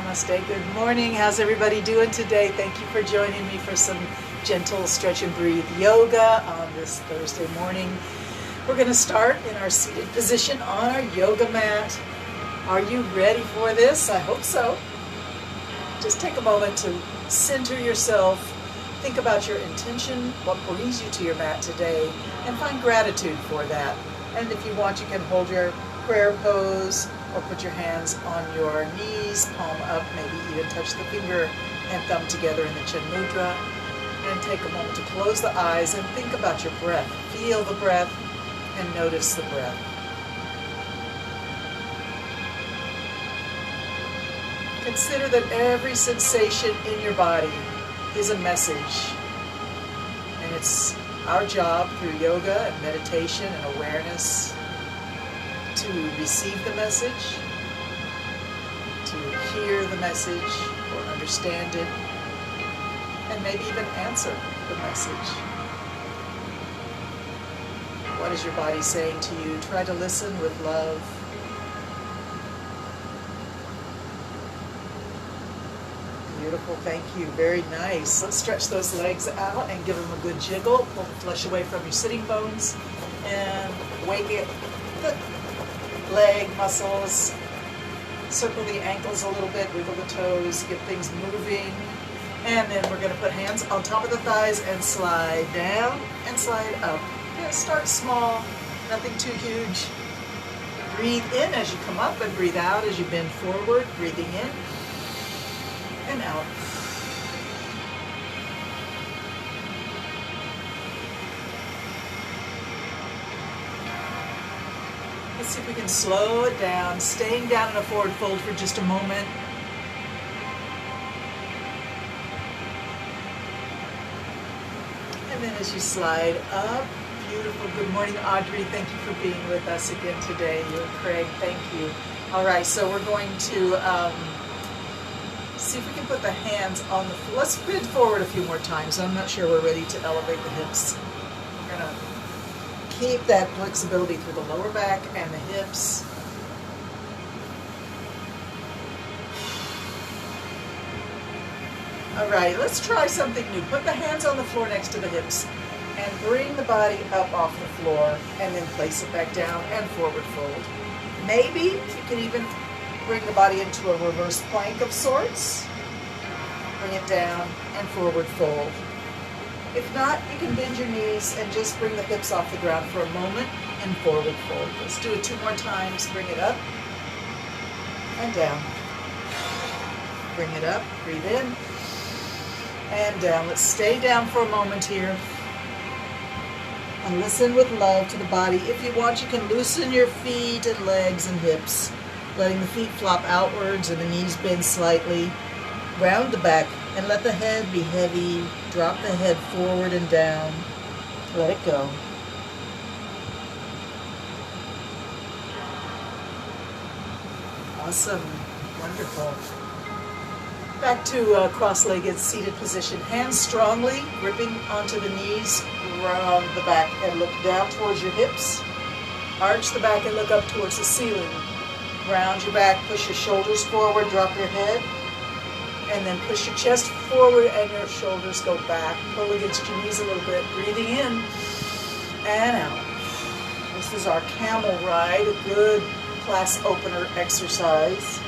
Namaste. Good morning. How's everybody doing today? Thank you for joining me for some gentle stretch and breathe yoga on this Thursday morning. We're going to start in our seated position on our yoga mat. Are you ready for this? I hope so. Just take a moment to center yourself. Think about your intention, what brings you to your mat today, and find gratitude for that. And if you want, you can hold your prayer pose or put your hands on your knees, palm up, maybe even touch the finger and thumb together in the chin mudra. And take a moment to close the eyes and think about your breath. Feel the breath and notice the breath. Consider that every sensation in your body is a message. And it's our job through yoga and meditation and awareness to receive the message, to hear the message or understand it, and maybe even answer the message. What is your body saying to you? Try to listen with love. Beautiful, thank you, very nice. Let's stretch those legs out and give them a good jiggle. Pull the flesh away from your sitting bones and wake it. The leg muscles. Circle the ankles a little bit, wiggle the toes, get things moving. And then we're going to put hands on top of the thighs and slide down and slide up. Okay, start small, nothing too huge. Breathe in as you come up and breathe out as you bend forward, breathing in and out. Let's see if we can slow it down, staying down in a forward fold for just a moment. And then as you slide up, beautiful. Good morning, Audrey. Thank you for being with us again today. You and Craig, thank you. All right, so we're going to see if we can put the hands on the floor. Let's bend forward a few more times. I'm not sure we're ready to elevate the hips. We're going to keep that flexibility through the lower back and the hips. All right, let's try something new. Put the hands on the floor next to the hips and bring the body up off the floor and then place it back down and forward fold. Maybe you can even bring the body into a reverse plank of sorts. Bring it down and forward fold. If not, you can bend your knees and just bring the hips off the ground for a moment and forward fold. Let's do it 2 more times. Bring it up and down. Bring it up, breathe in and down. Let's stay down for a moment here and listen with love to the body. If you want, you can loosen your feet and legs and hips, letting the feet flop outwards and the knees bend slightly. Round the back and let the head be heavy. Drop the head forward and down. Let it go. Awesome. Wonderful. Back to cross-legged seated position. Hands strongly gripping onto the knees. Round the back and look down towards your hips. Arch the back and look up towards the ceiling. Round your back, push your shoulders forward, drop your head. And then push your chest forward and your shoulders go back. Pull against your knees a little bit. Breathing in and out. This is our camel ride, a good class opener exercise.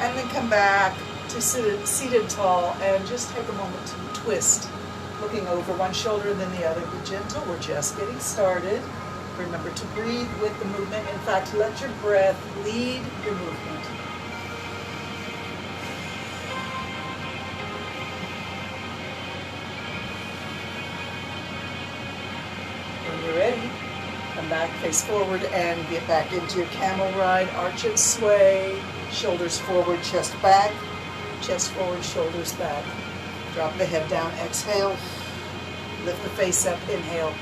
And then come back to seated tall and just take a moment to twist, looking over one shoulder and then the other. Be gentle, we're just getting started. Remember to breathe with the movement. In fact, let your breath lead your movement. When you're ready, come back, face forward and get back into your camel ride. Arch and sway, shoulders forward, chest back. Chest forward, shoulders back. Drop the head down, exhale. Lift the face up, inhale.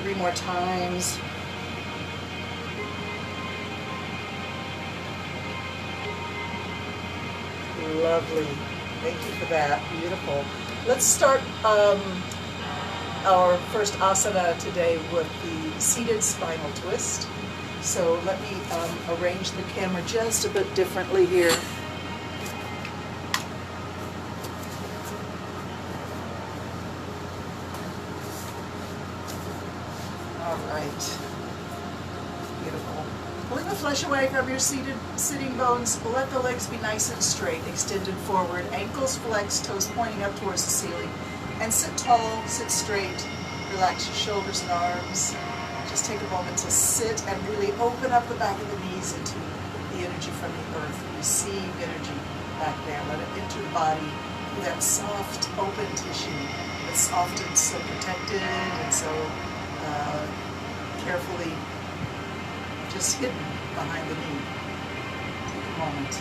3 more times. Lovely. Thank you for that. Beautiful. Let's start our first asana today with the seated spinal twist. So let me arrange the camera just a bit differently here. All right. Beautiful. Pulling the flesh away from your sitting bones, let the legs be nice and straight, extended forward, ankles flexed, toes pointing up towards the ceiling. And sit tall, sit straight, relax your shoulders and arms. Just take a moment to sit and really open up the back of the knees into the energy from the earth. Receive energy back there. Let it enter the body through that soft, open tissue that's often so protected and so carefully just hidden behind the knee. Take a moment.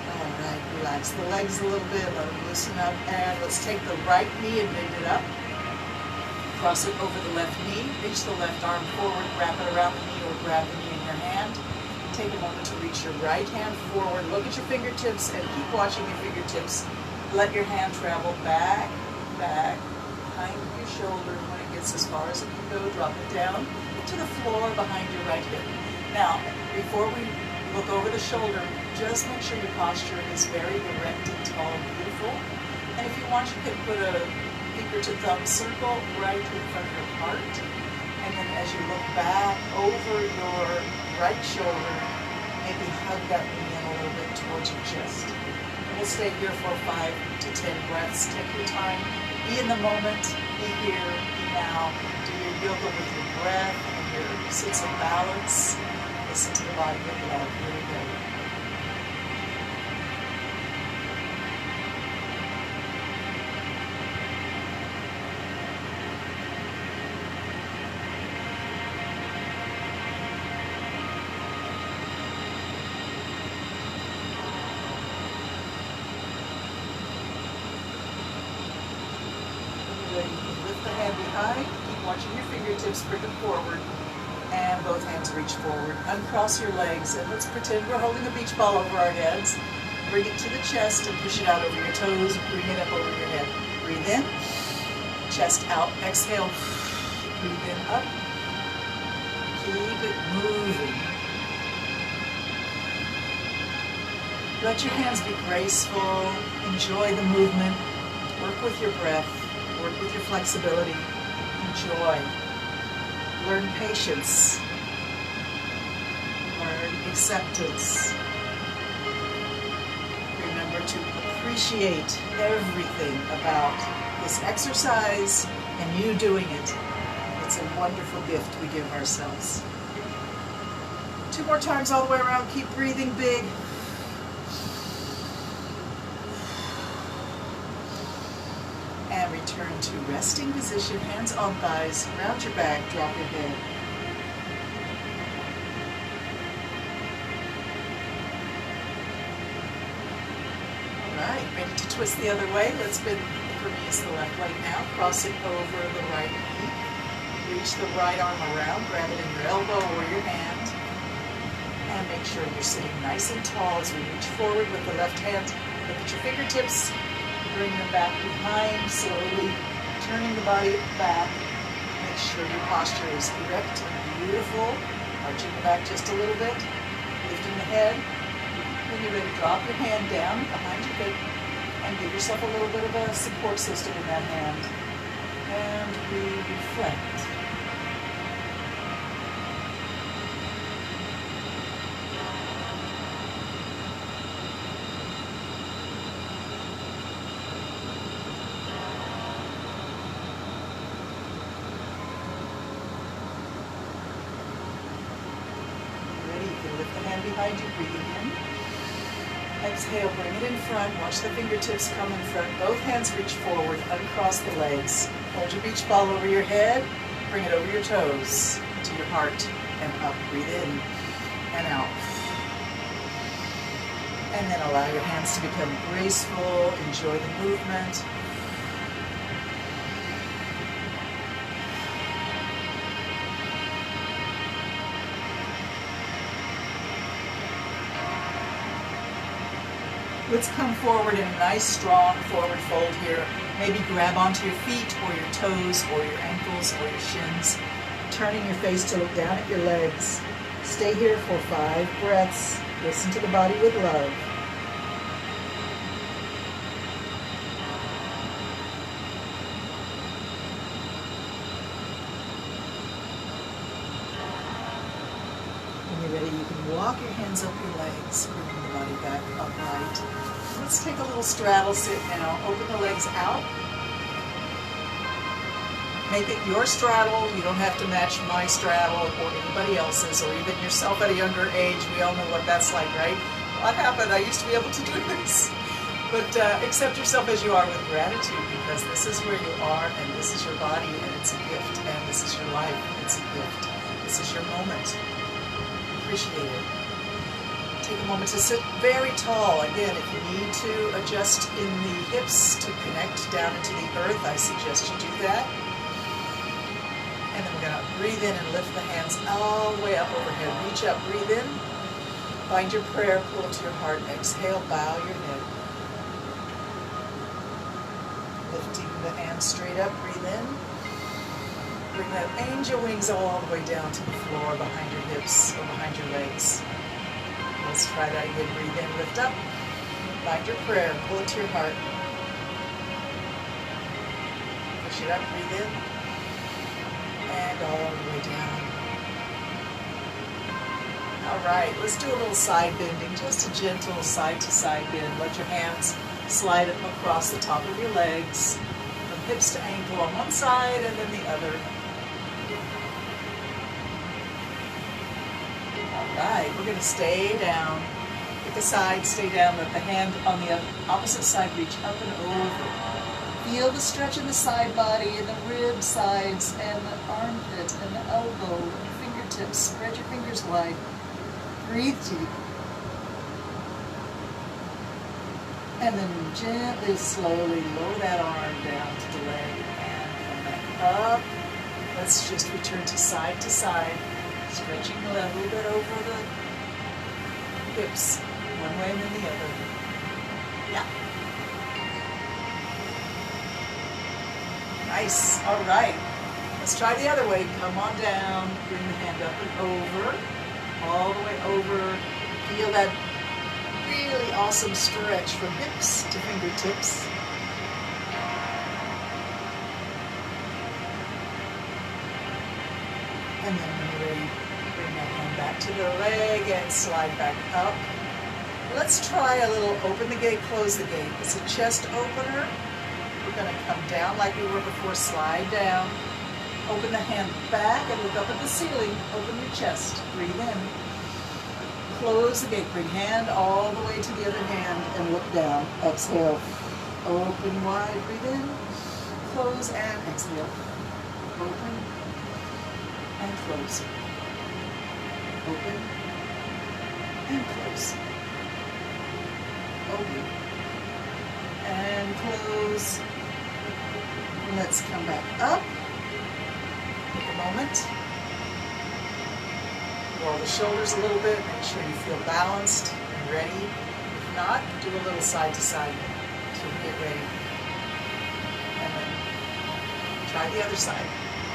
All right, relax the legs a little bit, let them loosen up, and let's take the right knee and bend it up. Cross it over the left knee, reach the left arm forward, wrap it around the knee or grab the knee in your hand. Take a moment to reach your right hand forward, look at your fingertips and keep watching your fingertips. Let your hand travel back, behind your shoulder. When it gets as far as it can go, drop it down to the floor behind your right hip. Now, before we look over the shoulder, just make sure your posture is very erect and tall and beautiful. And if you want, you can put a finger to thumb circle right in front of your heart. And then as you look back over your right shoulder, maybe hug that knee in a little bit towards your chest. And we'll stay here for 5 to 10 breaths. Take your time. Be in the moment. Be here. Be now. Do your yoga with your breath and your sense of balance. Listen to the body of love. Here we go. Lift the hand behind, keep watching your fingertips, bring them forward, and both hands reach forward. Uncross your legs, and let's pretend we're holding a beach ball over our heads. Bring it to the chest and push it out over your toes, bring it up over your head. Breathe in, chest out, exhale, breathe in, up. Keep it moving. Let your hands be graceful, enjoy the movement, work with your breath. Work with your flexibility. Enjoy. Learn patience. Learn acceptance. Remember to appreciate everything about this exercise and you doing it. It's a wonderful gift we give ourselves. 2 more times all the way around. Keep breathing big. And return to resting position, hands on thighs, round your back, drop your head. All right, ready to twist the other way. Let's bend, for me it's the left leg now. Cross it over the right knee. Reach the right arm around, grab it in your elbow or your hand. And make sure you're sitting nice and tall as we reach forward with the left hand. Look at your fingertips. Bring them back behind, slowly turning the body back. Make sure your posture is erect and beautiful. Arching the back just a little bit, lifting the head. When you're ready, drop your hand down behind your hip and give yourself a little bit of a support system in that hand. And we reflect. Behind you, breathing in. Exhale, bring it in front. Watch the fingertips come in front. Both hands reach forward. Uncross the legs. Hold your beach ball over your head. Bring it over your toes to your heart and up. Breathe in and out. And then allow your hands to become graceful. Enjoy the movement. Let's come forward in a nice strong forward fold here. Maybe grab onto your feet or your toes or your ankles or your shins, turning your face to look down at your legs. Stay here for 5 breaths. Listen to the body with love. When you're ready, you can walk your hands up your legs, bringing the body back upright. Let's take a little straddle sit now. Open the legs out. Make it your straddle. You don't have to match my straddle or anybody else's, or even yourself at a younger age. We all know what that's like, right? What happened? I used to be able to do this. But accept yourself as you are with gratitude, because this is where you are, and this is your body, and it's a gift, and this is your life, it's a gift. This is your moment. Appreciate it. Take a moment to sit very tall. Again, if you need to adjust in the hips to connect down into the earth, I suggest you do that. And then we're going to breathe in and lift the hands all the way up overhead. Reach up, breathe in. Find your prayer, pull it to your heart. Exhale, bow your head. Lifting the hands straight up, breathe in. Bring that angel wings all the way down to the floor behind your hips or behind your legs. Let's try that again. Breathe in, lift up. Find your prayer, pull it to your heart. Push it up, breathe in. And all the way down. All right, let's do a little side bending, just a gentle side-to-side bend. Let your hands slide up across the top of your legs, from hips to ankle on one side and then the other. All right, we're going to stay down. Pick a side, stay down. Let the hand on the opposite side reach up and over. Feel the stretch in the side body and the rib sides and the armpit and the elbow and the fingertips. Spread your fingers wide. Breathe deep. And then gently, slowly lower that arm down to the leg and come back up. Let's just return to side, stretching a little bit over the hips, one way and then the other. Yeah. Nice. All right. Let's try the other way. Come on down. Bring the hand up and over. All the way over. Feel that really awesome stretch from hips to fingertips. And then when you're ready, bring that hand back to the leg and slide back up. Let's try a little open the gate, close the gate. It's a chest opener. We're going to come down like we were before, slide down. Open the hand back and look up at the ceiling. Open your chest. Breathe in. Close the gate. Bring hand all the way to the other hand and look down. Exhale. Open wide. Breathe in. Close and exhale. Open and close. Open and close. Open and close. Let's come back up. Take a moment. Roll the shoulders a little bit. Make sure you feel balanced and ready. If not, do a little side to side to get ready. And then try the other side.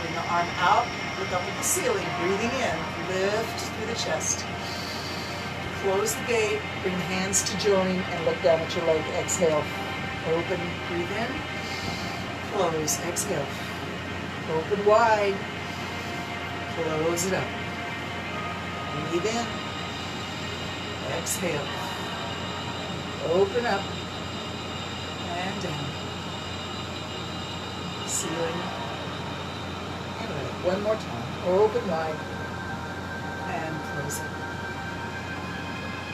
Bring the arm out. Look up at the ceiling. Breathing in. Lift through the chest. Close the gate. Bring the hands to join and look down at your leg. Exhale. Open. Breathe in. Close. Exhale. Open wide. Close it up. Breathe in. Exhale. Open up. And down. Ceiling. And right. One more time. Open wide. And close it.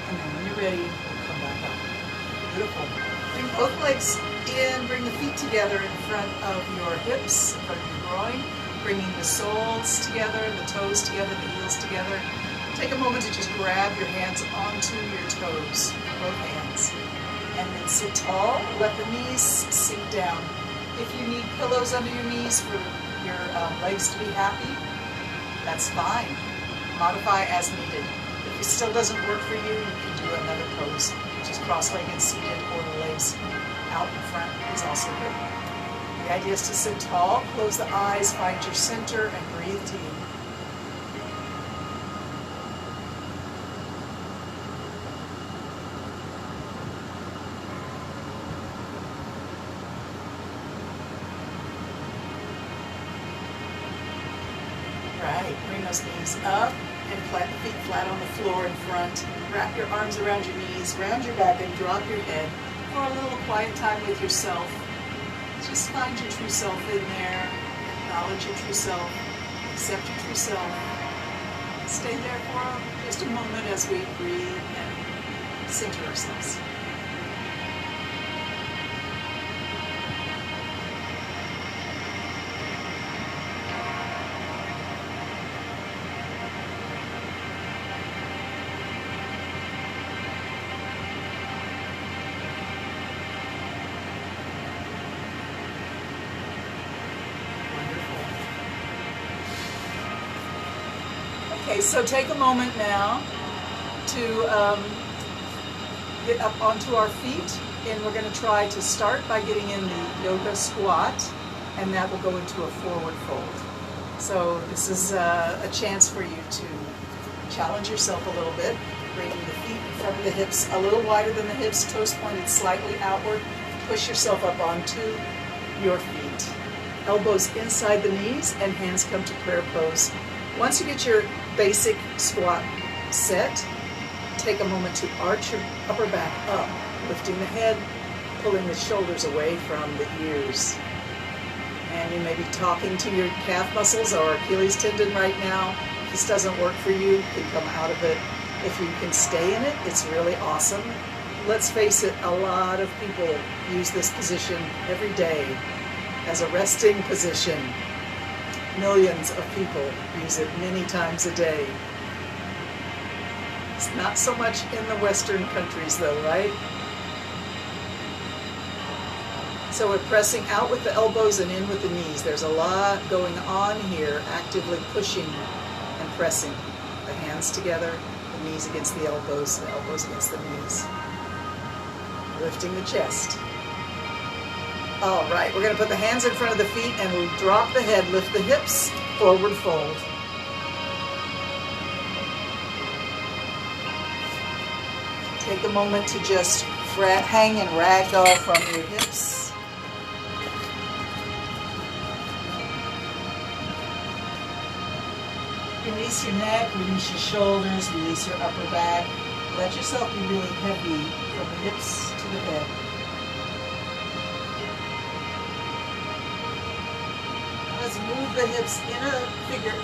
And then when you're ready, we'll come back up. Beautiful. Bring both legs in. Bring the feet together in front of your hips, in front of your groin. Bringing the soles together, the toes together, the heels together. Take a moment to just grab your hands onto your toes, both hands. And then sit tall. Let the knees sink down. If you need pillows under your knees for your legs to be happy, that's fine. Modify as needed. If it still doesn't work for you, you can do another pose. Just just cross-legged seated, or the legs out in front is also good. The idea is to sit tall, close the eyes, find your center, and breathe deep. Right, bring those knees up and plant the feet flat on the floor in front. Wrap your arms around your knees, round your back, and drop your head for a little quiet time with yourself. Just find your true self in there. Acknowledge your true self. Accept your true self. Stay there for just a moment as we breathe and center ourselves. Okay, so take a moment now to get up onto our feet, and we're going to try to start by getting in the yoga squat, and that will go into a forward fold. So this is a chance for you to challenge yourself a little bit, bringing the feet in front of the hips a little wider than the hips, toes pointed slightly outward. Push yourself up onto your feet. Elbows inside the knees and hands come to prayer pose. Once you get your basic squat set, take a moment to arch your upper back up, lifting the head, pulling the shoulders away from the ears. And you may be talking to your calf muscles or Achilles tendon right now. If this doesn't work for you, you can come out of it. If you can stay in it, it's really awesome. Let's face it, a lot of people use this position every day as a resting position. Millions of people use it many times a day. It's not so much in the Western countries though, right? So we're pressing out with the elbows and in with the knees. There's a lot going on here, actively pushing and pressing. The hands together, the knees against the elbows against the knees. Lifting the chest. All right, we're going to put the hands in front of the feet and we'll drop the head, lift the hips, forward fold. Take a moment to just hang and ragdoll from your hips. Release your neck, release your shoulders, release your upper back. Let yourself be really heavy from the hips to the head. Let's move the hips in a figure 8.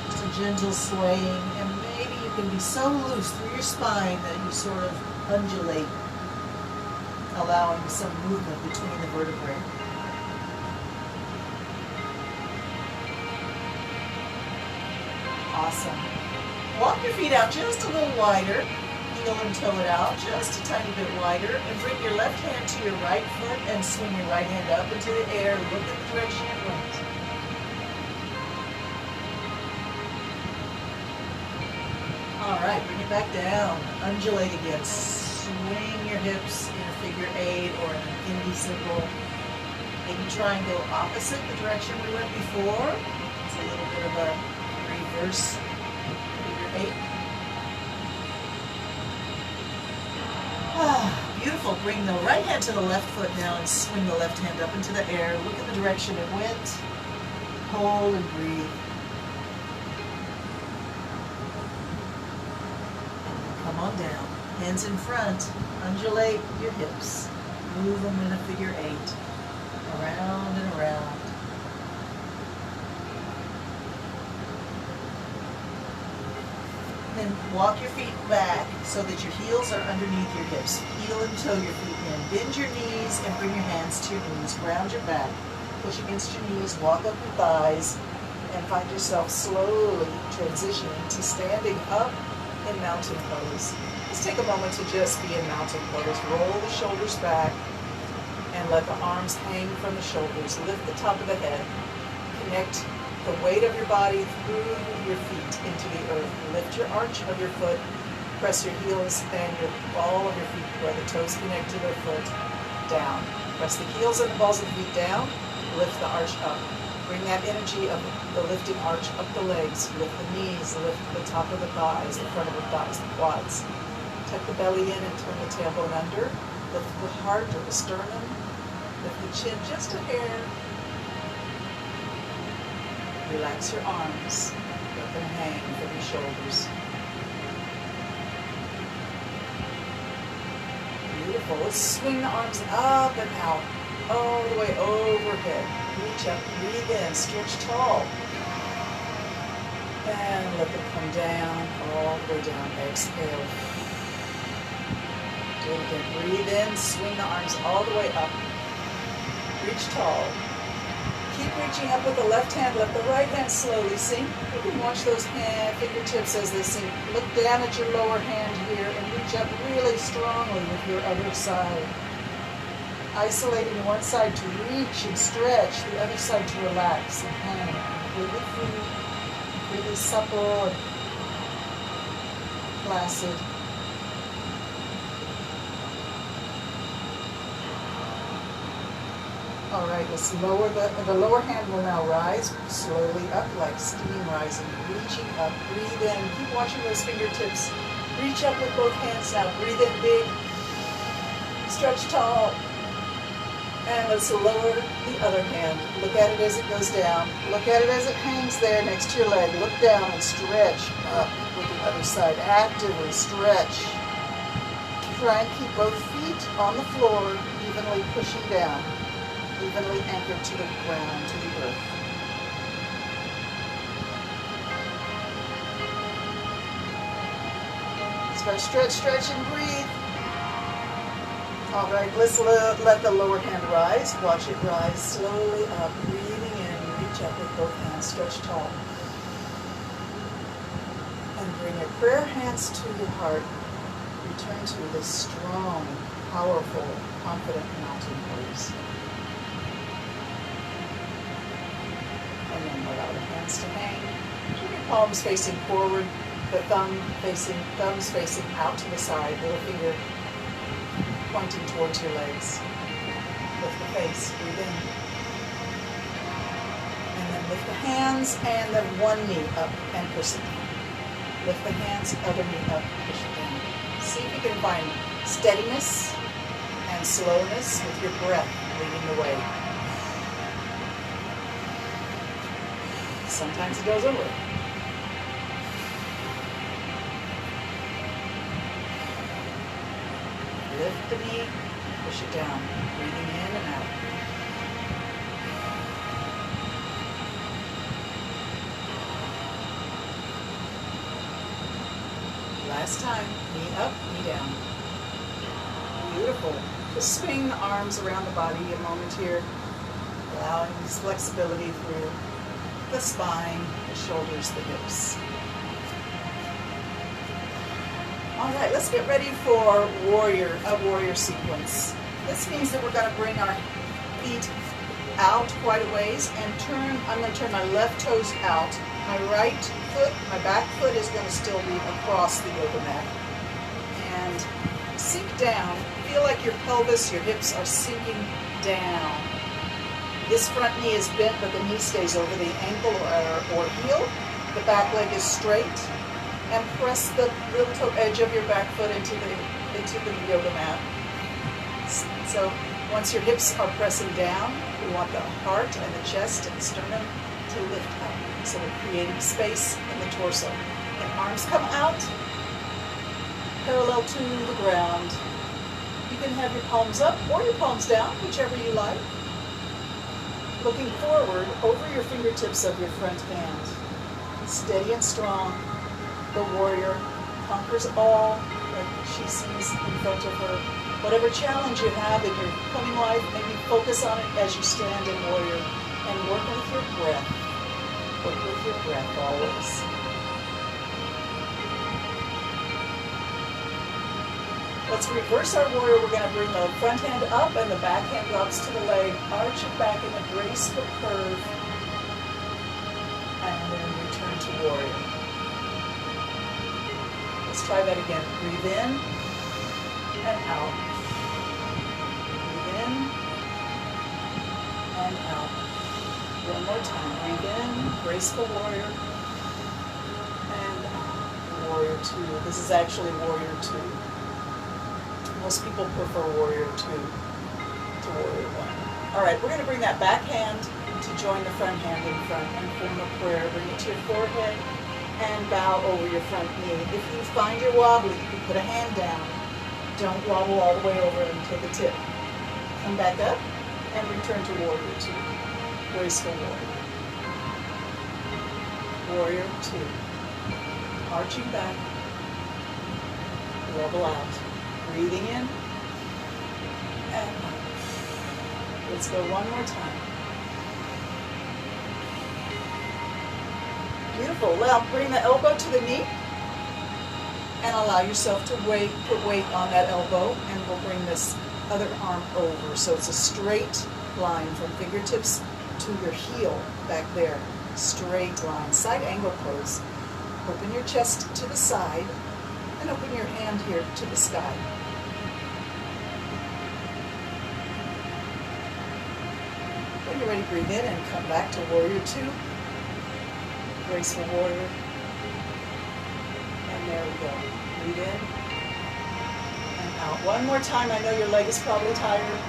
Just a gentle swaying, and maybe you can be so loose through your spine that you sort of undulate, allowing some movement between the vertebrae. Awesome. Walk your feet out just a little wider. Heel and toe it out just a tiny bit wider, and bring your left hand to your right foot and swing your right hand up into the air. Look at the direction it went. All right, bring it back down. Undulate again. Swing your hips in a figure 8 or in an indie symbol. Maybe try and go opposite the direction we went before. It's a little bit of a reverse figure 8. Beautiful. Bring the right hand to the left foot now and swing the left hand up into the air. Look at the direction it went. Hold and breathe. Come on down. Hands in front. Undulate your hips. Move them in a figure 8. Around and around. Then walk your feet back so that your heels are underneath your hips. Heel and toe your feet in. Bend your knees and bring your hands to your knees. Ground your back. Push against your knees. Walk up your thighs. And find yourself slowly transitioning to standing up in mountain pose. Let's take a moment to just be in mountain pose. Roll the shoulders back and let the arms hang from the shoulders. Lift the top of the head. Connect the weight of your body through your feet into the earth. Lift your arch of your foot press your heels and all of your feet where the toes connect to the foot down. Press the heels and the balls of the feet down. Lift the arch up. Bring that energy of the lifting arch up the legs. Lift the knees. Lift the top of the thighs, the front of the thighs, the quads. Tuck the belly in and turn the tailbone under. Lift the heart or the sternum. Lift the chin just a hair. Relax your arms. Let them hang from your shoulders. Beautiful. Let's swing the arms up and out, all the way overhead. Reach up, breathe in, stretch tall. And let them come down, all the way down. Exhale. Do it again. Breathe in, swing the arms all the way up. Reach tall. Keep reaching up with the left hand. Let the right hand slowly sink. You can watch those fingertips as they sink. Look down at your lower hand here and reach up really strongly with your other side. Isolating one side to reach and stretch, the other side to relax and hang. Really free, really supple and placid. All right, let's lower the lower hand will now rise slowly up like steam rising, reaching up, breathe in, keep watching those fingertips, reach up with both hands now, breathe in big, stretch tall, and let's lower the other hand, look at it as it goes down, look at it as it hangs there next to your leg, look down and stretch up with the other side, actively stretch, try and keep both feet on the floor, evenly pushing down. Evenly anchored to the ground, to the earth. Stretch, stretch, stretch, and breathe. All right, let's let the lower hand rise. Watch it rise slowly up. Breathing in, reach up with both hands, stretch tall. And bring your prayer hands to your heart. Return to this strong, powerful, confident mountain pose. And then allow the hands to hang. Keep your palms facing forward, the thumbs facing out to the side, little finger pointing towards your legs. Lift the face, breathe in. And then lift the hands and then one knee up and push it down. Lift the hands, other knee up, push it down. See if you can find steadiness and slowness with your breath leading the way. Sometimes it goes over. Lift the knee, push it down, breathing in and out. Last time, knee up, knee down. Beautiful. Just swing the arms around the body a moment here, allowing this flexibility through the spine, the shoulders, the hips. All right, let's get ready for a warrior sequence. This means that we're going to bring our feet out quite a ways and I'm going to turn my left toes out. My right foot, my back foot is going to still be across the yoga mat. And sink down. Feel like your pelvis, your hips are sinking down. This front knee is bent, but the knee stays over the ankle or heel. The back leg is straight. And press the little toe edge of your back foot into the yoga mat. So once your hips are pressing down, we want the heart and the chest and the sternum to lift up. So we're creating space in the torso. And arms come out, parallel to the ground. You can have your palms up or your palms down, whichever you like. Looking forward over your fingertips of your front hand. Steady and strong. The warrior conquers all that she sees in front of her. Whatever challenge you have in your coming life, maybe focus on it as you stand in warrior and work with your breath. Work with your breath always. Let's reverse our warrior. We're going to bring the front hand up and the back hand drops to the leg. Arch it back in a graceful curve. And then return to warrior. Let's try that again. Breathe in and out. Breathe in and out. One more time. Breathe in, graceful warrior, and out. Warrior 2. This is actually warrior 2. Most people prefer warrior 2 to warrior 1. All right, we're going to bring that back hand to join the front hand in front and form a prayer. Bring it to your forehead and bow over your front knee. If you find you're wobbly, you can put a hand down. Don't wobble all the way over until the tip. Come back up and return to warrior 2. Graceful warrior. Warrior 2. Arching back. Level out. Breathing in and out. Let's go one more time. Beautiful. Now bring the elbow to the knee and allow yourself to put weight on that elbow, and we'll bring this other arm over. So it's a straight line from fingertips to your heel back there. Straight line. Side angle pose. Open your chest to the side and open your hand here to the sky. When you're ready, breathe in and come back to warrior 2. Graceful warrior. And there we go. Breathe in and out. One more time. I know your leg is probably tired.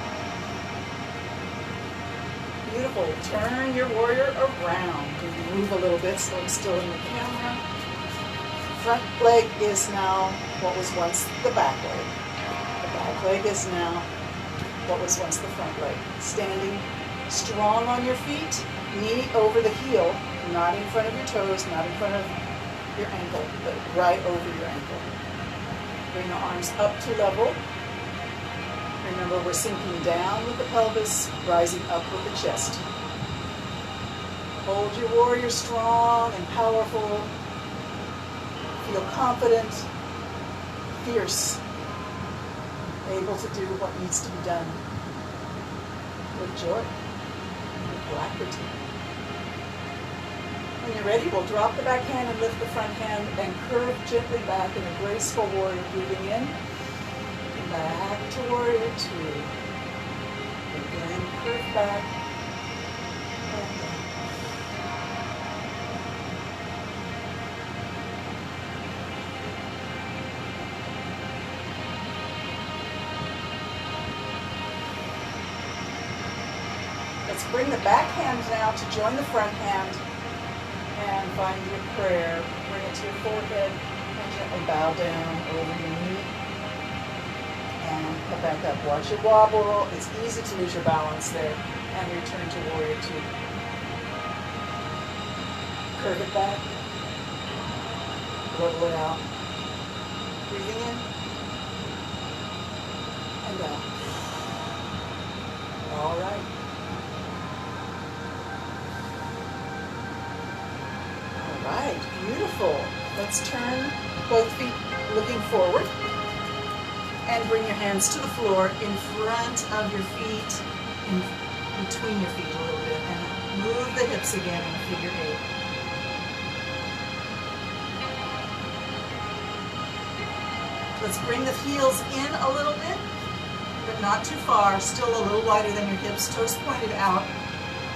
Beautiful. Turn your warrior around. And move a little bit so I'm still in the camera. Front leg is now what was once the back leg. The back leg is now what was once the front leg. Standing strong on your feet, knee over the heel, not in front of your toes, not in front of your ankle, but right over your ankle. Bring the arms up to level. Remember, we're sinking down with the pelvis, rising up with the chest. Hold your warrior strong and powerful. Feel confident, fierce, able to do what needs to be done with joy, with alacrity. When you're ready, we'll drop the back hand and lift the front hand and curve gently back in a graceful warrior, breathing in, and back to warrior 2. Again, curve back, and down. Let's bring the back hand now to join the front hand and find your prayer. Bring it to your forehead and gently bow down over your knee and come back up. Watch it wobble. It's easy to lose your balance there, and return to warrior 2. Curve it back. Level it out. Breathing in and out. All right. Right, beautiful. Let's turn both feet looking forward and bring your hands to the floor in front of your feet, in between your feet a little bit, and move the hips again in figure 8. Let's bring the heels in a little bit, but not too far, still a little wider than your hips, toes pointed out.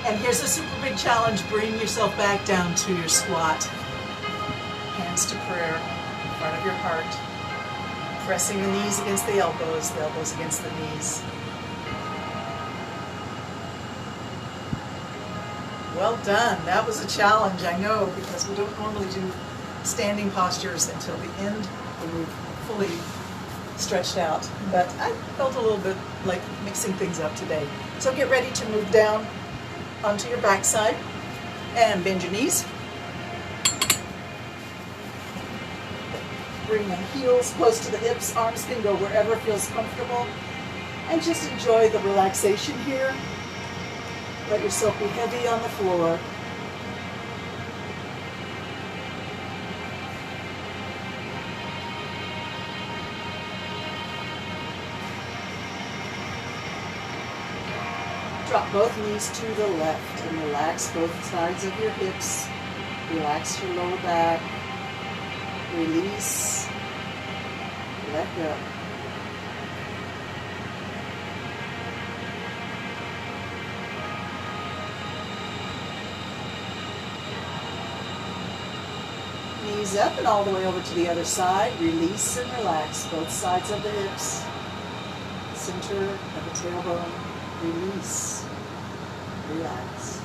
And here's a super big challenge. Bring yourself back down to your squat. Hands to prayer in front of your heart. Pressing the knees against the elbows against the knees. Well done. That was a challenge, I know, because we don't normally do standing postures until the end when we're fully stretched out. But I felt a little bit like mixing things up today. So get ready to move down onto your backside and bend your knees. Bring the heels close to the hips. Arms can go wherever feels comfortable. And just enjoy the relaxation here. Let yourself be heavy on the floor. Drop both knees to the left and relax both sides of your hips. Relax your lower back. Release let go. Knees up and all the way over to the other side. Release and relax both sides of the hips. Center of the tailbone. Release. Relax.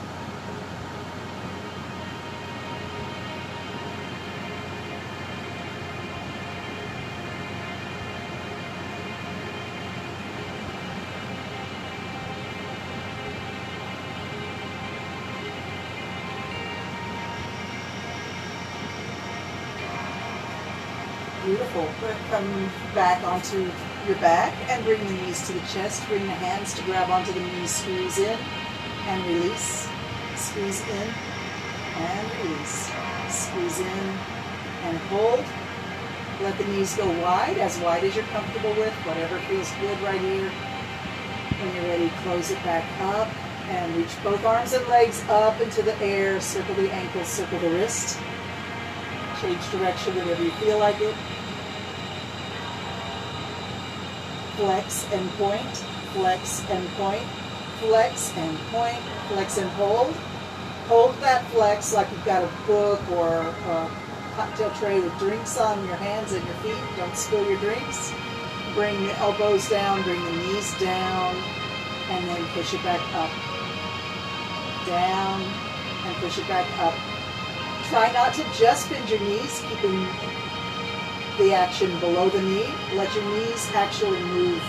Beautiful. Come back onto your back and bring the knees to the chest. Bring the hands to grab onto the knees. Squeeze in and release. Squeeze in and release. Squeeze in and hold. Let the knees go wide as you're comfortable with. Whatever feels good right here. When you're ready, close it back up and reach both arms and legs up into the air. Circle the ankles, circle the wrist. Change direction whenever you feel like it. Flex and point, flex and point, flex and point, flex and hold. Hold that flex like you've got a book or a cocktail tray with drinks on your hands and your feet. Don't spill your drinks. Bring the elbows down, bring the knees down, and then push it back up. Down, and push it back up. Try not to just bend your knees, keeping the action below the knee. Let your knees actually move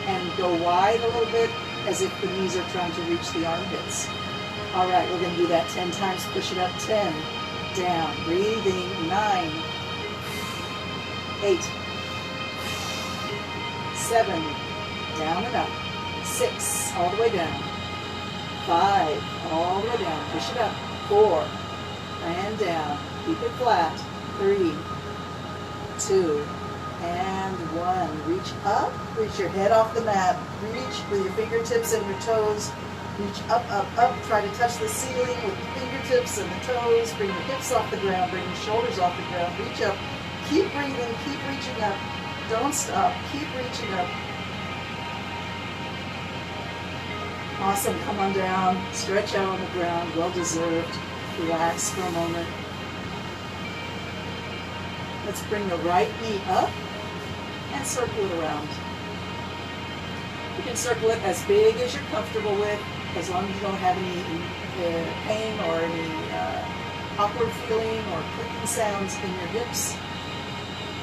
and go wide a little bit as if the knees are trying to reach the armpits. All right, we're going to do that 10 times. Push it up. 10, down, breathing. 9, 8, 7, down and up. 6, all the way down. 5, all the way down. Push it up. 4, and down. Keep it flat. 3, 2, and 1. Reach up. Reach your head off the mat. Reach with your fingertips and your toes. Reach up, up, up. Try to touch the ceiling with the fingertips and the toes. Bring your hips off the ground. Bring your shoulders off the ground. Reach up. Keep breathing. Keep reaching up. Don't stop. Keep reaching up. Awesome. Come on down. Stretch out on the ground. Well deserved. Relax for a moment. Let's bring the right knee up and circle it around. You can circle it as big as you're comfortable with, as long as you don't have any pain or any awkward feeling or clicking sounds in your hips.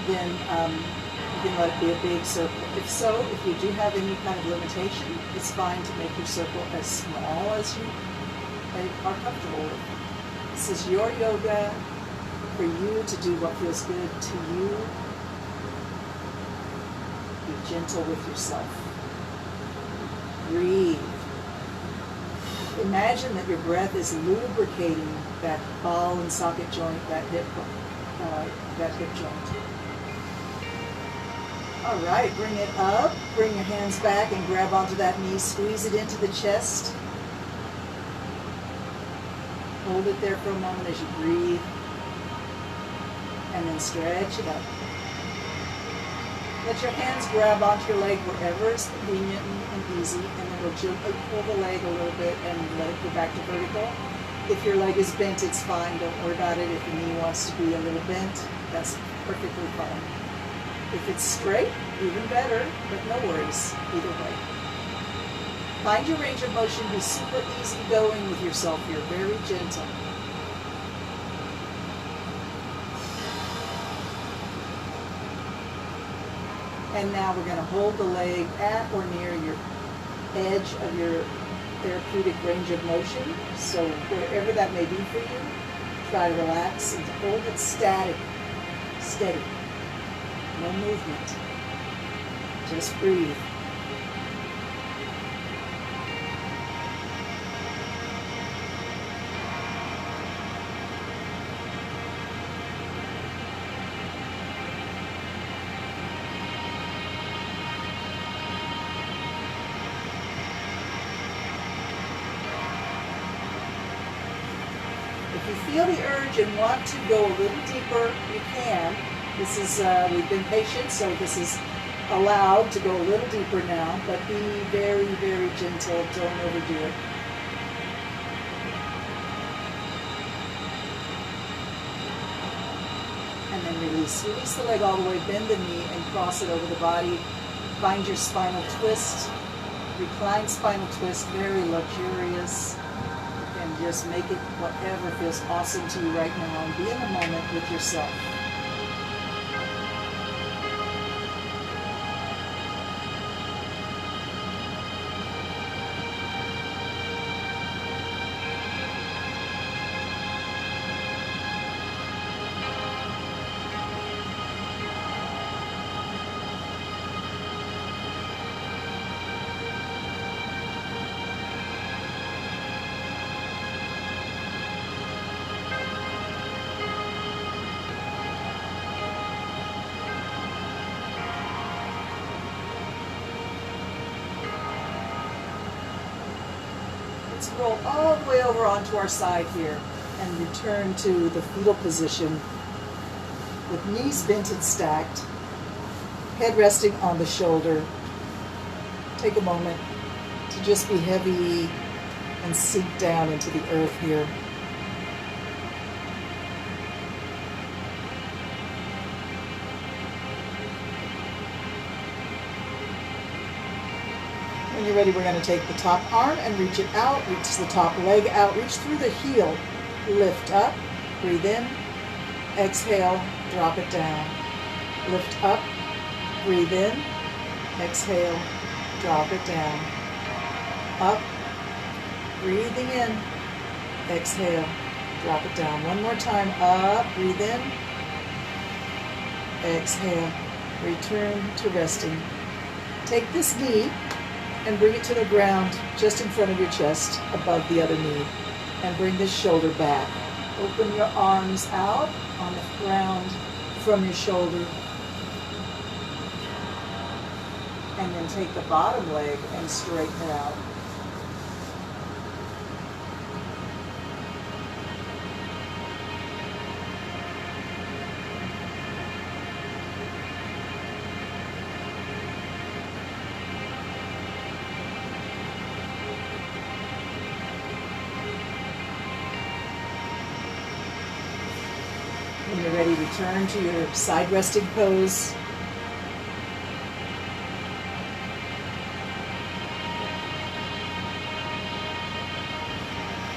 Then you can let it be a big circle. If so, if you do have any kind of limitation, it's fine to make your circle as small as you are comfortable with. This is your yoga for you to do what feels good to you. Be gentle with yourself. Breathe. Imagine that your breath is lubricating that ball and socket joint, that hip joint. All right, bring it up. Bring your hands back and grab onto that knee. Squeeze it into the chest. Hold it there for a moment as you breathe. And then stretch it up. Let your hands grab onto your leg wherever is convenient and easy, and then we'll gently pull the leg a little bit and let it go back to vertical. If your leg is bent, it's fine. Don't worry about it. If the knee wants to be a little bent, that's perfectly fine. If it's straight, even better, but no worries either way. Find your range of motion. Be super easy going with yourself here. Very gentle. And now we're going to hold the leg at or near your edge of your therapeutic range of motion. So wherever that may be for you, try to relax and hold it static, steady. No movement. Just breathe. If you feel the urge and want to go a little deeper, you can. This is, we've been patient, so this is allowed to go a little deeper now, but be very, very gentle. Don't overdo it. And then release. Release the leg all the way, bend the knee, and cross it over the body. Find your spinal twist. Reclined spinal twist, very luxurious. And just make it whatever feels awesome to you right now. And be in the moment with yourself. Let's roll all the way over onto our side here and return to the fetal position with knees bent and stacked, head resting on the shoulder. Take a moment to just be heavy and sink down into the earth here. When you're ready, we're going to take the top arm and reach it out, reach the top leg out, reach through the heel, lift up, breathe in, exhale, drop it down. Lift up, breathe in, exhale, drop it down. Up, breathing in, exhale, drop it down. One more time, up, breathe in, exhale, return to resting. Take this knee and bring it to the ground just in front of your chest, above the other knee. And bring this shoulder back. Open your arms out on the ground from your shoulder. And then take the bottom leg and straighten it out. When you're ready, return to your side resting pose.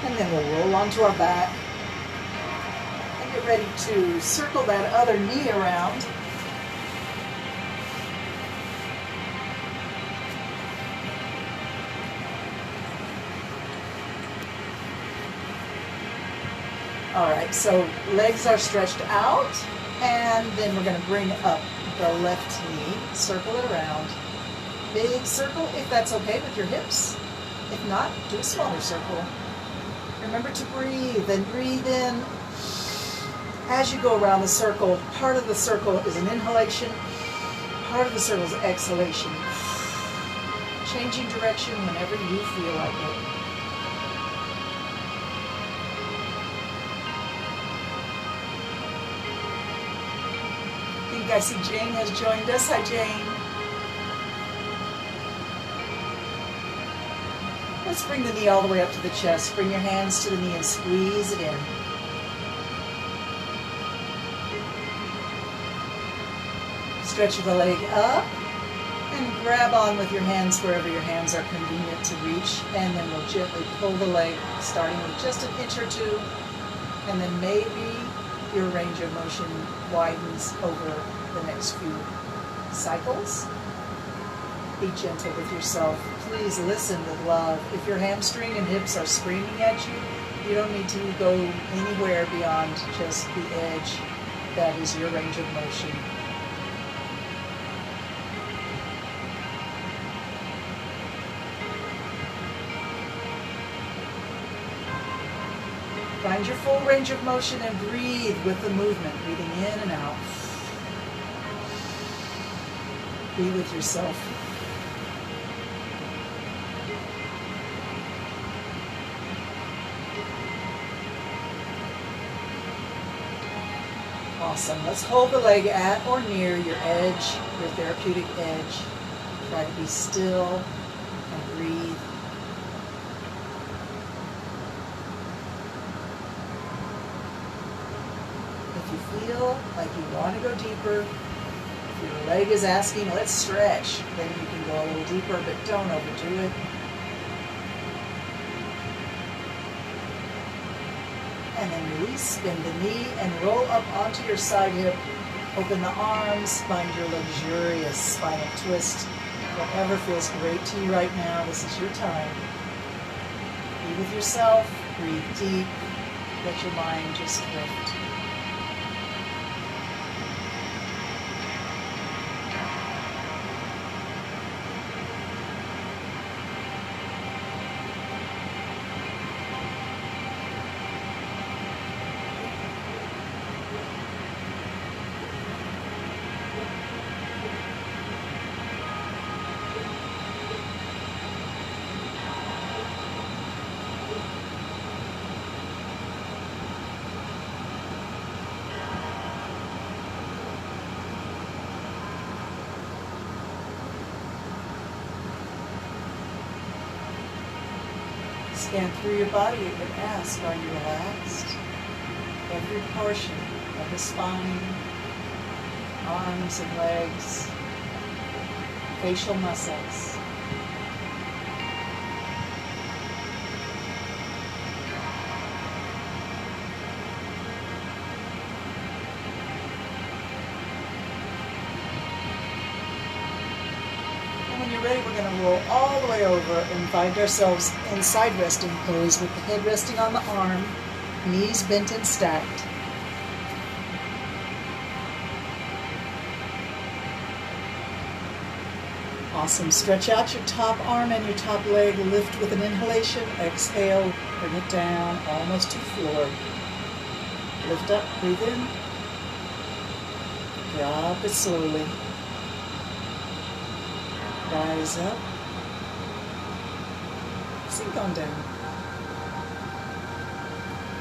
And then we'll roll onto our back. And get ready to circle that other knee around. All right, so legs are stretched out, and then we're going to bring up the left knee, circle it around. Big circle, if that's okay with your hips. If not, do a smaller circle. Remember to breathe, and breathe in. As you go around the circle, part of the circle is an inhalation, part of the circle is exhalation. Changing direction whenever you feel like it. I see Jane has joined us. Hi, Jane. Let's bring the knee all the way up to the chest. Bring your hands to the knee and squeeze it in. Stretch the leg up and grab on with your hands wherever your hands are convenient to reach. And then we'll gently pull the leg, starting with just an inch or two. And then maybe your range of motion widens over the next few cycles. Be gentle with yourself. Please listen with love. If your hamstring and hips are screaming at you, you don't need to go anywhere beyond just the edge. That is your range of motion. Find your full range of motion and breathe with the movement, breathing in and out. Be with yourself. Awesome. Let's hold the leg at or near your edge, your therapeutic edge. Try to be still and breathe. If you feel like you want to go deeper, if your leg is asking, let's stretch, then you can go a little deeper, but don't overdo it. And then release, bend the knee, and roll up onto your side hip. Open the arms, find your luxurious spinal twist. Whatever feels great to you right now, this is your time. Be with yourself, breathe deep, let your mind just drift. Scan through your body and ask, are you relaxed? Every portion of the spine, arms and legs, facial muscles. When you're ready, we're going to roll all the way over and find ourselves in side resting pose with the head resting on the arm, knees bent and stacked. Awesome. Stretch out your top arm and your top leg. Lift with an inhalation. Exhale. Bring it down almost to floor. Lift up. Breathe in. Drop it slowly. Rise up. Sink on down.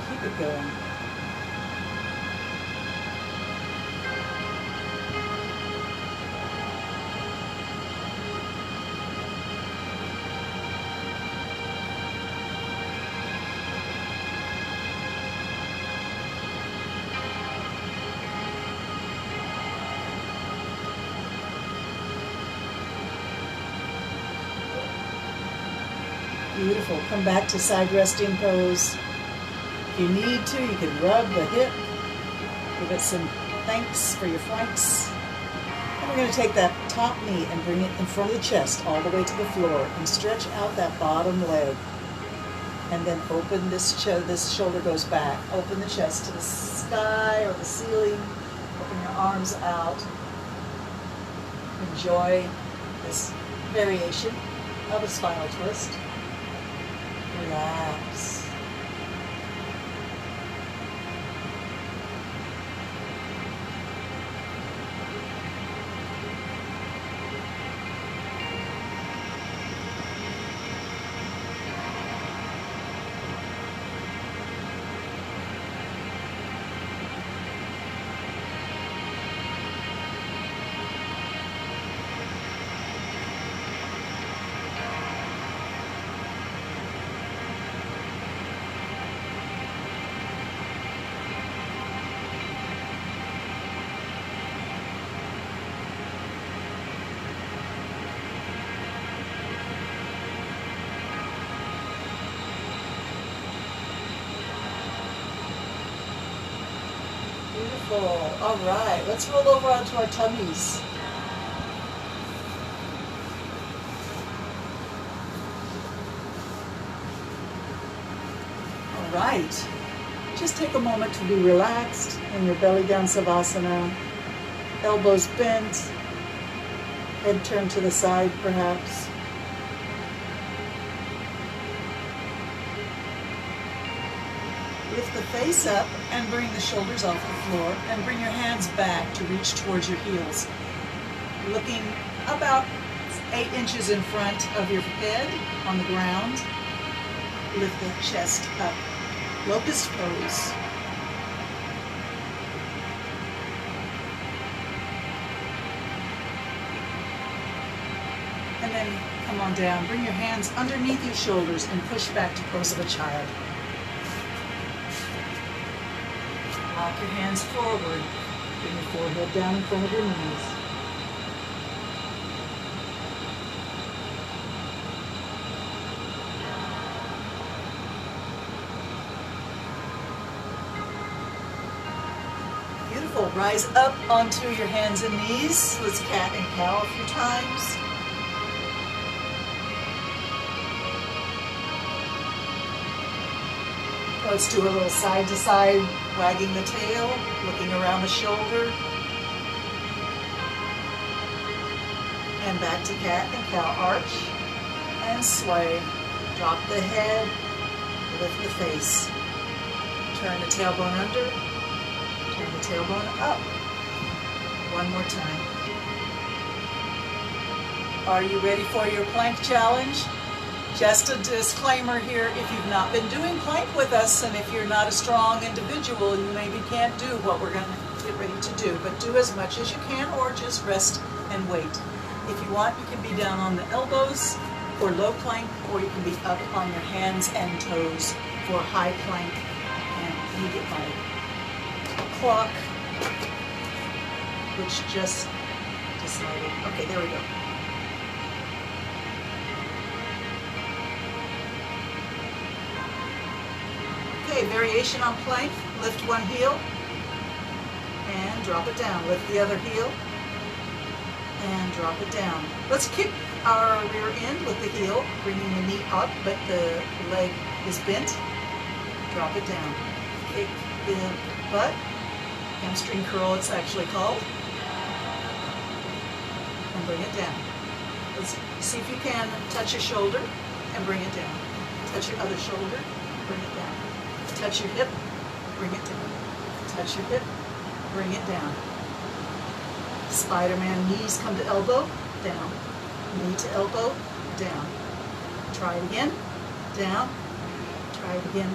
Keep it going. Beautiful. Come back to side resting pose. If you need to, you can rub the hip. Give it some thanks for your flanks. And we're going to take that top knee and bring it in front of the chest all the way to the floor and stretch out that bottom leg. And then open this shoulder goes back. Open the chest to the sky or the ceiling. Open your arms out. Enjoy this variation of a spinal twist. Relax. Beautiful. All right, let's roll over onto our tummies. All right. Just take a moment to be relaxed in your belly down savasana. Elbows bent. Head turned to the side, perhaps. Lift the face up and bring the shoulders off the floor and bring your hands back to reach towards your heels. Looking about 8 inches in front of your head on the ground. Lift the chest up. Locust pose. then come on down. Bring your hands underneath your shoulders and push back to pose of a child. Lock your hands forward. Bring your forehead down in front of your knees. Beautiful. Rise up onto your hands and knees. Let's cat and cow a few times. Let's do a little side to side, wagging the tail, looking around the shoulder. And back to cat and cow, arch and sway. Drop the head, lift the face. Turn the tailbone under, turn the tailbone up. One more time. Are you ready for your plank challenge? Just a disclaimer here, if you've not been doing plank with us, and if you're not a strong individual, you maybe can't do what we're going to get ready to do, but do as much as you can, or just rest and wait. If you want, you can be down on the elbows for low plank, or you can be up on your hands and toes for high plank. And let me get my clock, which just decided, okay, there we go. Okay, variation on plank. Lift one heel and drop it down. Lift the other heel and drop it down. Let's kick our rear end with the heel, bringing the knee up, but the leg is bent. Drop it down. Kick the butt. Hamstring curl, it's actually called. And bring it down. Let's see if you can touch your shoulder and bring it down. Touch your other shoulder, bring it down. Touch your hip, bring it down. Touch your hip, bring it down. Spider-Man, knees come to elbow, down. Knee to elbow, down. Try it again, down. Try it again,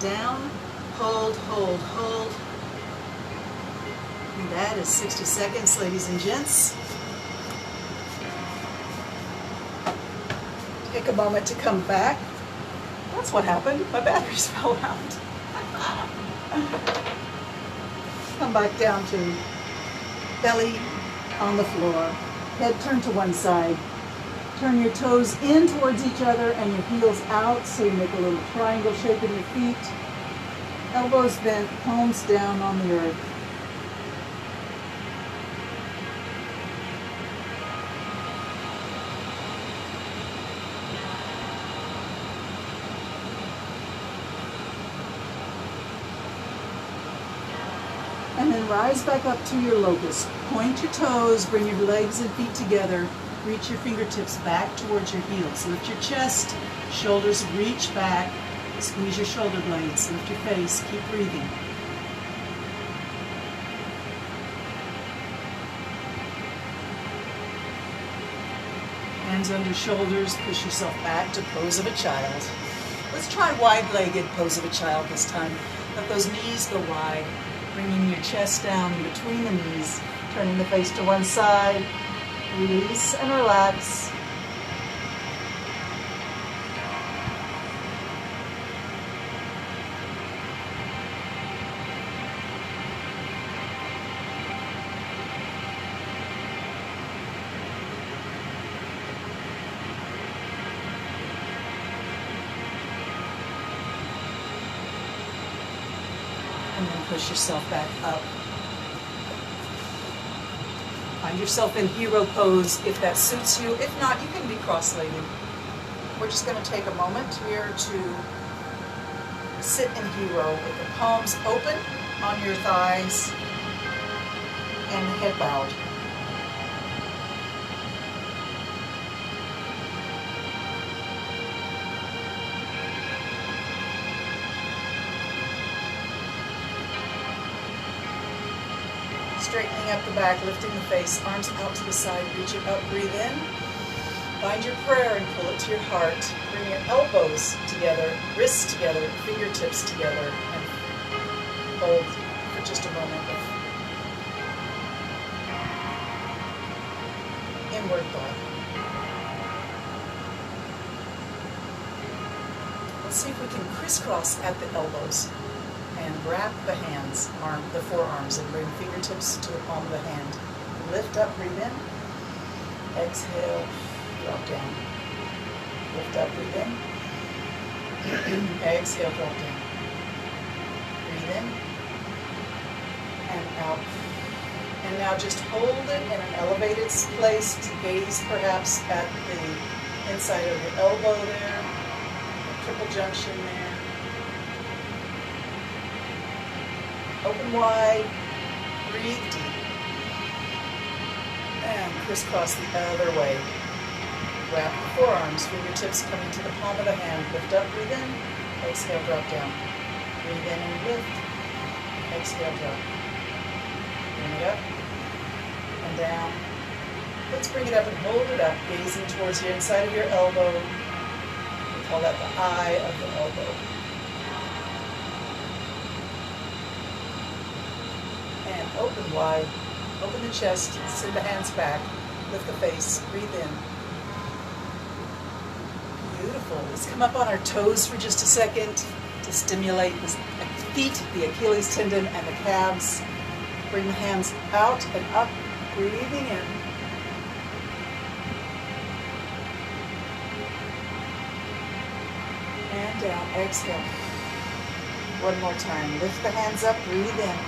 down. Hold, hold, hold. And that is 60 seconds, ladies and gents. Take a moment to come back. That's what happened. My batteries fell out. Come back down to belly on the floor. Head turned to one side. Turn your toes in towards each other and your heels out, so you make a little triangle shape in your feet. Elbows bent, palms down on the earth. And then rise back up to your locust. Point your toes, bring your legs and feet together. Reach your fingertips back towards your heels. Lift your chest, shoulders reach back. Squeeze your shoulder blades, lift your face, keep breathing. Hands under shoulders, push yourself back to pose of a child. Let's try wide-legged pose of a child this time. Let those knees go wide. Bringing your chest down in between the knees, turning the face to one side, release and relax. And then push yourself back up. Find yourself in hero pose if that suits you. If not, you can be cross-legged. We're just going to take a moment here to sit in hero with the palms open on your thighs and the head bowed. Straightening up the back, lifting the face, arms out to the side, reach it up, breathe in. Find your prayer and pull it to your heart. Bring your elbows together, wrists together, fingertips together, and hold for just a moment of inward thought. see if we can crisscross at the elbows and wrap the hands, the forearms, and bring fingertips to the palm of the hand. Lift up, breathe in. Exhale, drop down. Lift up, breathe in. Exhale, drop down. Breathe in and out. And now just hold it in an elevated place to gaze perhaps at the inside of your elbow there, the triple junction there. Open wide, breathe deep, and crisscross the other way. Wrap the forearms, fingertips coming to the palm of the hand. Lift up, breathe in, exhale, drop down. Breathe in and lift, exhale, drop. Bring it up and down. Let's bring it up and hold it up, gazing towards the inside of your elbow. We call that the eye of the elbow. And open wide, open the chest, send the hands back, lift the face, breathe in. Beautiful. Let's come up on our toes for just a second to stimulate the feet, the Achilles tendon, and the calves. Bring the hands out and up, breathing in. And down, exhale. One more time. Lift the hands up, breathe in.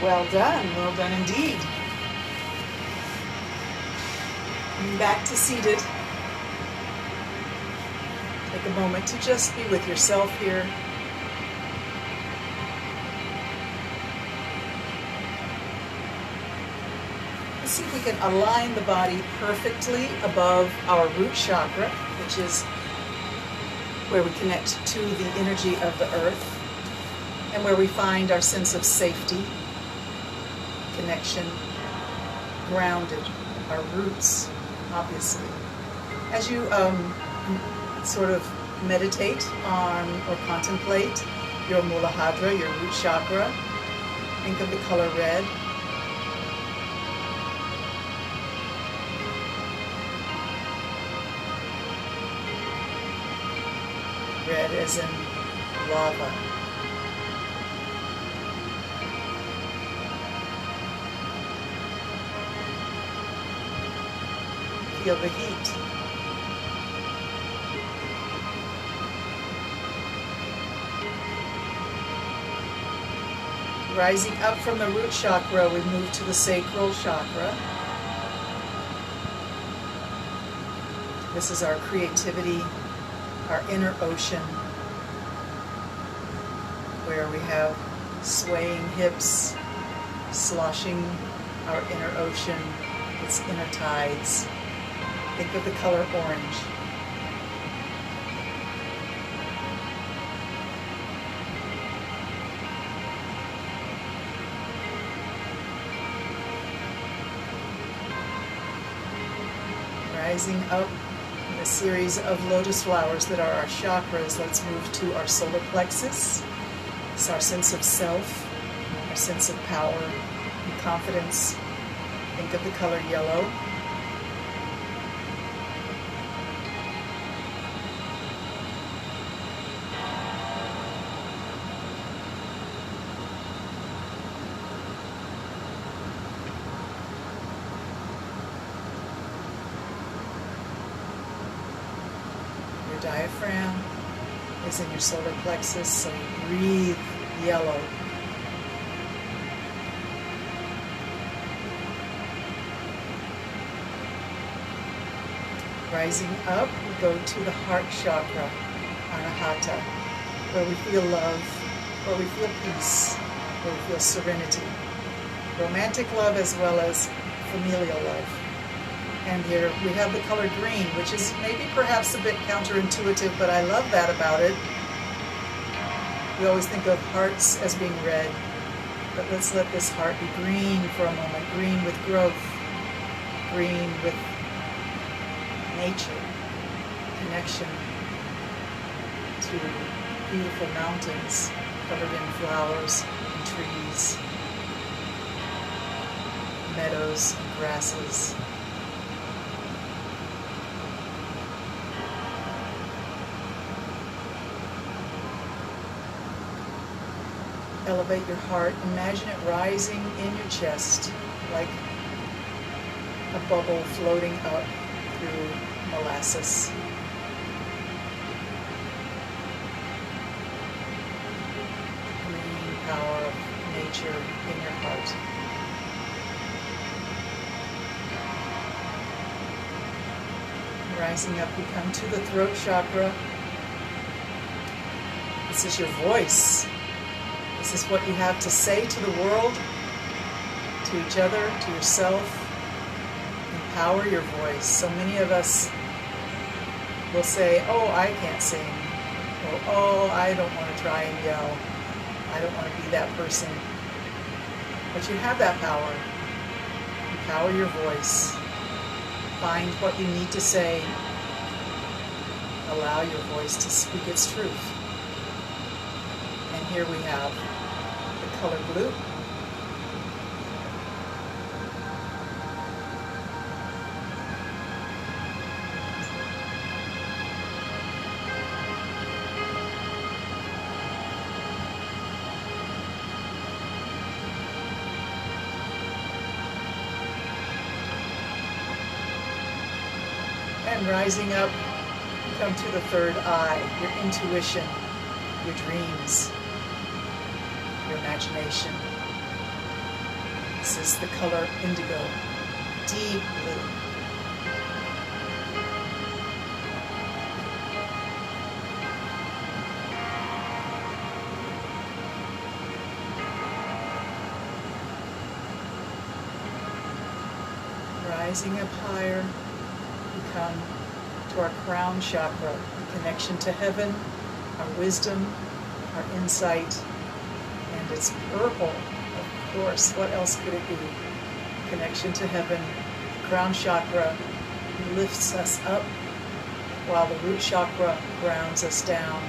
Well done indeed. Back to seated. Take a moment to just be with yourself here. Let's see if we can align the body perfectly above our root chakra, which is where we connect to the energy of the earth and where we find our sense of safety, connection, grounded, our roots, obviously. As you sort of meditate on or contemplate your Muladhara, your root chakra, think of the color red. Red as in lava. Feel the heat. Rising up from the root chakra, we move to the sacral chakra. This is our creativity, our inner ocean, where we have swaying hips, sloshing our inner ocean, its inner tides. Think of the color orange. Rising up in a series of lotus flowers that are our chakras, let's move to our solar plexus. It's our sense of self, our sense of power and confidence. Think of the color yellow. Diaphragm is in your solar plexus, so breathe yellow. Rising up, we go to the heart chakra, Anahata, where we feel love, where we feel peace, where we feel serenity. Romantic love as well as familial love. And here we have the color green, which is maybe perhaps a bit counterintuitive, but I love that about it. We always think of hearts as being red, but let's let this heart be green for a moment. Green with growth, green with nature, connection to beautiful mountains covered in flowers and trees, meadows and grasses. elevate your heart. Imagine it rising in your chest like a bubble floating up through molasses. Green power of nature in your heart. Rising up, you come to the throat chakra. This is your voice. This is what you have to say to the world, to each other, to yourself. Empower your voice. So many of us will say, oh, I can't sing. Or, oh, I don't want to try and yell. I don't want to be that person. But you have that power. Empower your voice. Find what you need to say. Allow your voice to speak its truth. And here we have the color blue. And rising up, you come to the third eye, your intuition, your dreams, your imagination. This is the color indigo, deep blue. Rising up higher, we come to our crown chakra, the connection to heaven, our wisdom, our insight, and it's purple, of course. What else could it be? Connection to heaven, crown chakra lifts us up, while the root chakra grounds us down.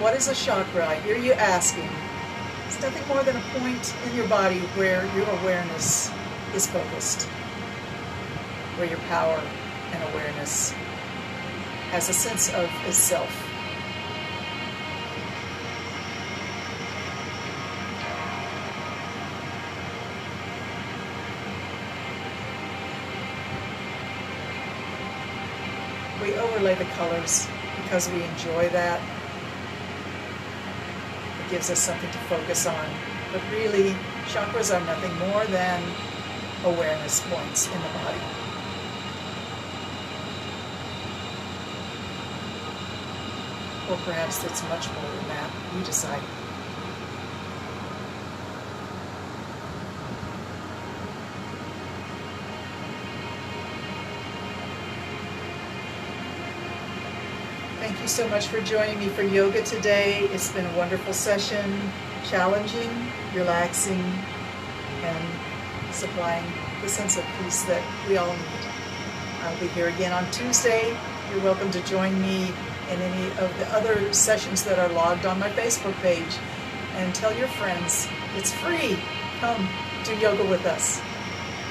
What is a chakra? I hear you asking. It's nothing more than a point in your body where your awareness is focused, where your power and awareness has a sense of itself. We overlay the colors because we enjoy that. It gives us something to focus on. But really, chakras are nothing more than awareness points in the body. Or perhaps it's much more than that. You decide. Thank you so much for joining me for yoga today. It's been a wonderful session, challenging, relaxing, and supplying the sense of peace that we all need. I'll be here again on Tuesday. You're welcome to join me in any of the other sessions that are logged on my Facebook page. And tell your friends, it's free. Come do yoga with us.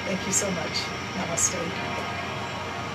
Thank you so much. Namaste.